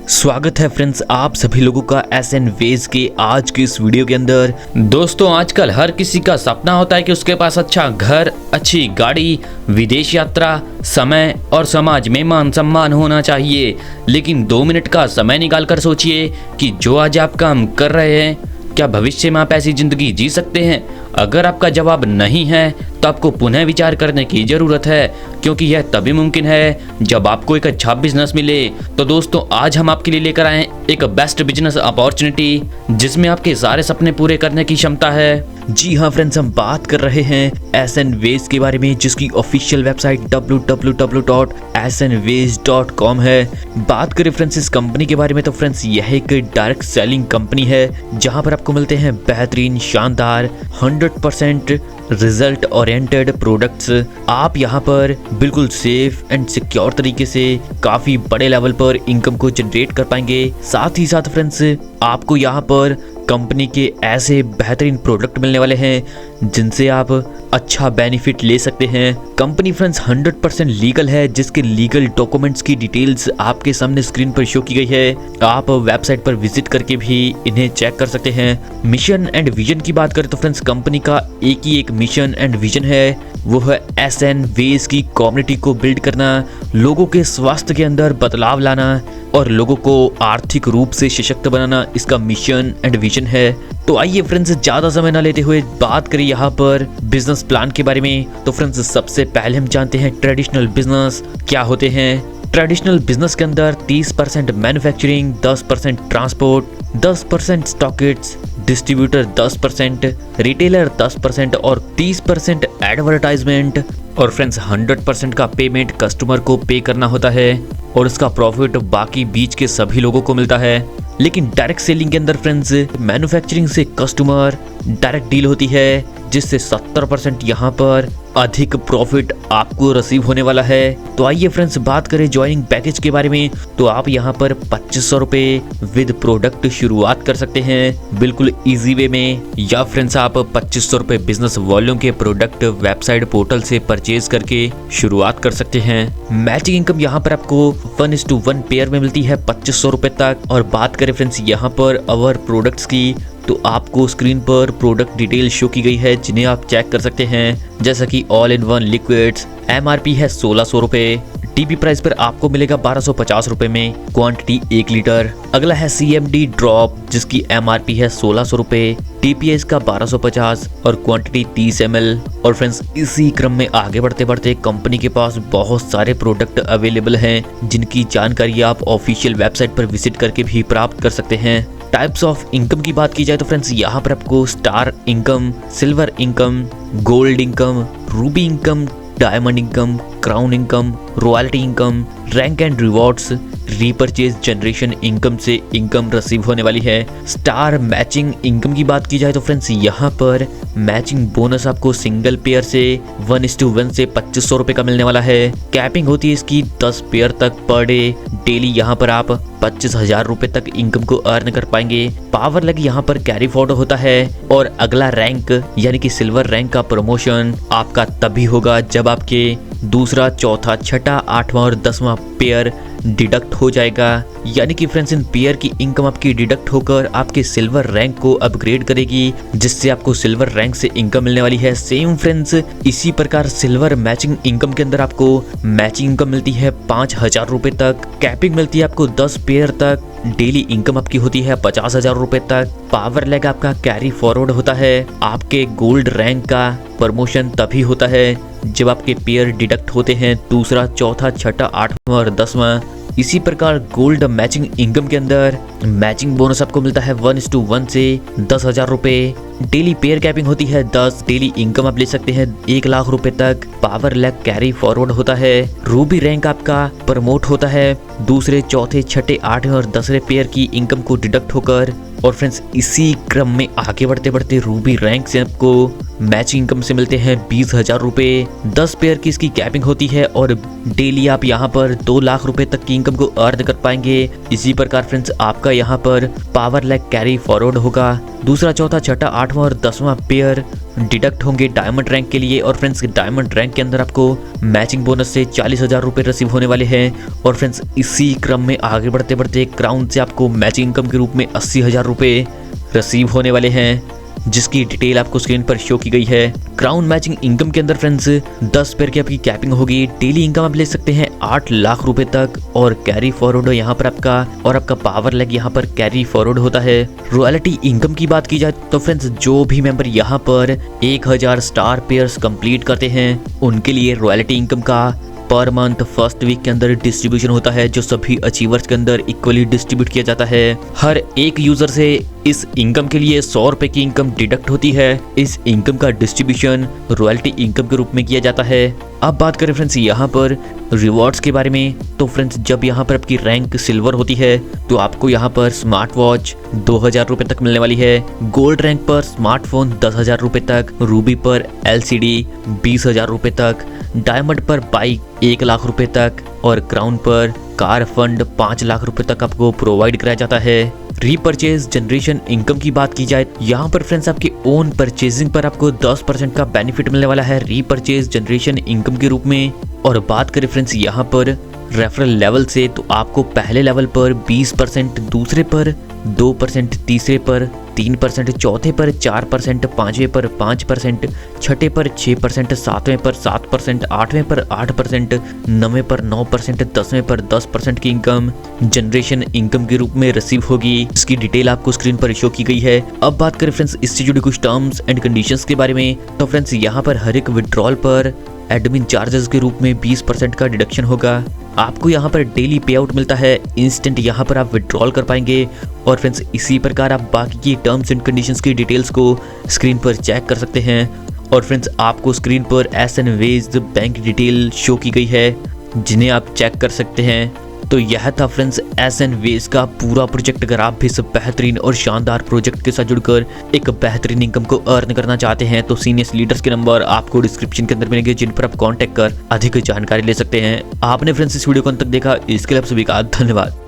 स्वागत है फ्रेंड्स आप सभी लोगों का एसएन वेज के आज की इस वीडियो के अंदर। दोस्तों आजकल हर किसी का सपना होता है कि उसके पास अच्छा घर, अच्छी गाड़ी, विदेश यात्रा, समय और समाज में मान सम्मान होना चाहिए। लेकिन 2 मिनट का समय निकालकर सोचिए कि जो आज आप काम कर रहे हैं क्या भविष्य में आप ऐसी जिंदगी जी सकते हैं। अगर आपका जवाब नहीं है तो आपको पुनः विचार करने की जरूरत है, क्योंकि यह तभी मुमकिन है जब आपको एक अच्छा बिजनेस मिले। तो दोस्तों आज हम आपके लिए लेकर आए एक बेस्ट बिजनेस अपॉर्चुनिटी जिसमें आपके सारे सपने पूरे करने की क्षमता है। जी हाँ फ्रेंड्स, हम बात कर रहे हैं एसएन वेज के बारे में, जिसकी ऑफिशियल वेबसाइट www.snways.com है। बात करें फ्रेंड्स इस कंपनी के बारे में तो फ्रेंड्स यह एक डायरेक्ट सेलिंग कंपनी है जहां पर आपको मिलते हैं बेहतरीन, शानदार, 100% रिजल्ट ओरिएंटेड प्रोडक्ट्स। आप यहाँ पर बिल्कुल सेफ एंड सिक्योर तरीके से काफी बड़े लेवल पर इनकम को जनरेट कर पाएंगे। साथ ही साथ फ्रेंड्स आपको यहाँ पर कंपनी के ऐसे बेहतरीन प्रोडक्ट मिलने वाले हैं जिनसे आप अच्छा बेनिफिट ले सकते हैं। कंपनी फ्रेंड्स 100% लीगल है, जिसके लीगल डॉक्यूमेंट्स की डिटेल्स आपके सामने स्क्रीन पर शो की गई है। आप वेबसाइट पर विजिट करके भी इन्हें चेक कर सकते हैं। मिशन एंड विजन की बात करें तो फ्रेंड्स कंपनी का एक ही एक मिशन एंड विजन है, वो है एसएन वेज की कम्युनिटी को बिल्ड करना, लोगों के स्वास्थ्य के अंदर बदलाव लाना और लोगों को आर्थिक रूप से सशक्त बनाना इसका मिशन एंड विजन है। तो आइए फ्रेंड्स ज्यादा समय ना लेते हुए बात करें यहाँ पर बिजनेस प्लान के बारे में। तो फ्रेंड्स सबसे पहले हम जानते हैं ट्रेडिशनल बिजनेस क्या होते हैं। ट्रेडिशनल बिजनेस के अंदर 30% मैन्युफैक्चरिंग, 10% ट्रांसपोर्ट, 10% स्टॉकिट्स, डिस्ट्रीब्यूटर 10%, रिटेलर 10% और 30% एडवर्टाइजमेंट। और फ्रेंड्स 100% का पेमेंट कस्टमर को पे करना होता है और इसका प्रॉफिट बाकी बीच के सभी लोगों को मिलता है। लेकिन डायरेक्ट सेलिंग के अंदर फ्रेंड्स मैन्युफैक्चरिंग से कस्टमर डायरेक्ट डील होती है, जिससे 70% यहाँ पर अधिक प्रॉफिट आपको रिसीव होने वाला है। तो आइए फ्रेंड्स बात करें ज्वाइनिंग पैकेज के बारे में। तो आप यहाँ पर 2500 रुपये विद प्रोडक्ट शुरुआत कर सकते हैं बिल्कुल इजी वे में, या फ्रेंड्स आप 2500 रुपये बिजनेस वॉल्यूम के प्रोडक्ट वेबसाइट पोर्टल से परचेज करके शुरुआत कर सकते हैं। मैचिंग इनकम यहाँ पर आपको 1:1 पेयर में मिलती है 2500 रुपये तक। और बात करें फ्रेंड्स यहाँ पर अवर प्रोडक्ट्स की, तो आपको स्क्रीन पर प्रोडक्ट डिटेल शो की गई है जिन्हें आप चेक कर सकते हैं, जैसा कि all in one liquids. MRP है 1600 रुपये, टीपी प्राइस पर आपको मिलेगा 1250 रुपये में, क्वांटिटी 1 लीटर। अगला है सीएमडी ड्रॉप जिसकी एमआरपी है 1600 रुपये, टीपीएस का 1250 और क्वांटिटी 30 ml। और फ्रेंड्स इसी क्रम में आगे बढ़ते बढ़ते कंपनी के पास बहुत सारे प्रोडक्ट अवेलेबल हैं जिनकी जानकारी आप ऑफिशियल वेबसाइट पर विजिट करके भी प्राप्त कर सकते हैं। टाइप्स ऑफ इनकम की बात की जाए तो फ्रेंड्स यहाँ पर आपको star income, silver income, gold income, Ruby income, diamond income, crown income, royalty income, rank and rewards, repurchase generation income से इनकम रिसीव होने वाली है। स्टार मैचिंग इनकम की बात की जाए तो फ्रेंड्स यहाँ पर मैचिंग बोनस आपको सिंगल पेयर से 1:1 से 2500 रुपये का मिलने वाला है। कैपिंग होती है इसकी 10 पेयर तक पर डे। डेली यहाँ पर आप 25,000 रुपये तक इनकम को अर्न कर पाएंगे। पावर लग यहाँ पर कैरी फॉरवर्ड होता है। और अगला रैंक यानी कि सिल्वर रैंक का प्रमोशन आपका तभी होगा जब आपके दूसरा, चौथा, छठा, 8वां और 10वां पेयर डिडक्ट हो जाएगा। यानी कि फ्रेंड्स इन पेयर की इनकम आपकी डिडक्ट होकर आपके सिल्वर रैंक को अपग्रेड करेगी, जिससे आपको सिल्वर रैंक से इनकम मिलने वाली है। सेम फ्रेंड्स इसी प्रकार सिल्वर मैचिंग इनकम के अंदर आपको मैचिंग इनकम मिलती है 5000 रुपये तक। कैपिंग मिलती है आपको 10 पेयर तक। डेली इनकम आपकी होती है 50,000 रुपये तक। पावर लेग आपका कैरी फॉरवर्ड होता है। आपके गोल्ड रैंक का प्रमोशन तभी होता है जब आपके पेयर डिडक्ट होते हैं दूसरा, चौथा, छठा, 8वां और 10वां। इसी प्रकार गोल्ड मैचिंग इनकम के अंदर मैचिंग बोनस आपको मिलता है 1:1 से 10,000 रुपये। डेली पेयर कैपिंग होती है 10। डेली इनकम आप ले सकते हैं 1 लाख रुपए तक। पावर लेग कैरी फॉरवर्ड होता है। रूबी रैंक आपका प्रमोट होता है दूसरे, चौथे, छठे, 8वें और 10वें पेयर की इनकम को डिडक्ट होकर। और फ्रेंड्स इसी क्रम में आगे बढ़ते बढ़ते रूबी रैंक से आपको मैचिंग इनकम से मिलते हैं 20,000 रुपये। 10 पेयर की इसकी कैपिंग होती है और डेली आप यहाँ पर 2 लाख रुपए तक की इनकम को अर्न कर पाएंगे। इसी प्रकार फ्रेंड्स आपका यहाँ पर पावर लेग कैरी फॉरवर्ड होगा दूसरा, चौथा, छठा, 8वां और 10वां पेयर डिडक्ट होंगे डायमंड रैंक के लिए। और फ्रेंड्स डायमंड रैंक के अंदर आपको मैचिंग बोनस से 40,000 रुपये रिसीव होने वाले हैं। और फ्रेंड्स इसी क्रम में आगे बढ़ते बढ़ते क्राउन से आपको मैचिंग इनकम के रूप में 80,000 रुपये रिसीव होने वाले हैं, जिसकी डिटेल आपको स्क्रीन पर शो की गई है। क्राउन मैचिंग इनकम के अंदर फ्रेंड्स 10 पेयर की आपकी कैपिंग होगी। डेली इनकम आप ले सकते हैं 8 लाख रुपए तक। और कैरी फॉरवर्ड यहाँ पर आपका पावर लेग यहाँ पर कैरी फॉरवर्ड होता है। रॉयल्टी इनकम की बात की जाए तो फ्रेंड्स जो भी मेंबर यहाँ पर 1000 स्टार पेयर्स कंप्लीट करते हैं उनके लिए रॉयल्टी इनकम का पर मंथ फर्स्ट वीक के अंदर डिस्ट्रीब्यूशन होता है, जो सभी अचीवर्स के अंदर इक्वली डिस्ट्रीब्यूट किया जाता है। हर एक यूजर से इस इनकम के लिए 100 रुपए की इनकम डिडक्ट होती है। इस इनकम का डिस्ट्रीब्यूशन रॉयल्टी इनकम के रूप में किया जाता है। अब बात करें फ्रेंड्स यहाँ पर रिवॉर्ड्स के बारे में, तो फ्रेंड्स जब यहाँ पर आपकी रैंक सिल्वर होती है तो आपको यहाँ पर स्मार्ट वॉच 2000 रुपए तक मिलने वाली है। गोल्ड रैंक पर स्मार्टफोन 10,000 रुपए तक, रूबी पर LCD 20,000 रुपए तक, डायमंड पर बाइक 1 लाख रुपए तक और क्राउन पर कार फंड 5 लाख रुपए तक आपको प्रोवाइड कराया जाता है। रीपरचेज जनरेशन इनकम की बात की जाए, यहाँ पर फ्रेंड्स आपके ओन परचेजिंग पर आपको 10% का बेनिफिट मिलने वाला है रीपरचेज जनरेशन इनकम के रूप में। और बात करें फ्रेंड्स यहाँ पर रेफरल लेवल से, तो आपको पहले लेवल पर 20%, दूसरे पर 2%, तीसरे पर 3%, चौथे पर 4%, पांचवें पर 5%, छठे पर 6%, सातवें पर 7%, आठवें पर 8%, नौवें पर 9%, 10वें पर 10% की इनकम जनरेशन इनकम के रूप में रिसीव होगी। इसकी डिटेल आपको स्क्रीन पर शो की गई है। अब बात करें फ्रेंड्स इससे जुड़ी कुछ टर्म्स एंड कंडीशंस के बारे में, तो फ्रेंड्स यहाँ पर हर एक विड्रॉल पर एडमिन चार्जेस के रूप में 20% का डिडक्शन होगा। आपको यहाँ पर डेली पे आउट मिलता है, इंस्टेंट यहाँ पर आप विड्रॉल कर पाएंगे। और फ्रेंड्स इसी प्रकार आप बाकी की टर्म्स एंड कंडीशंस की डिटेल्स को स्क्रीन पर चेक कर सकते हैं। और फ्रेंड्स आपको स्क्रीन पर SN वेज बैंक डिटेल शो की गई है, जिन्हें आप चेक कर सकते हैं। तो यह था फ्रेंड्स SN वेज का पूरा प्रोजेक्ट। अगर आप भी इस बेहतरीन और शानदार प्रोजेक्ट के साथ जुड़कर एक बेहतरीन इनकम को अर्न करना चाहते हैं तो सीनियर लीडर्स के नंबर आपको डिस्क्रिप्शन के अंदर मिलेंगे, जिन पर आप कांटेक्ट कर अधिक जानकारी ले सकते हैं। आपने फ्रेंड्स इस वीडियो को अंत तक देखा, इसके लिए आप सभी का धन्यवाद।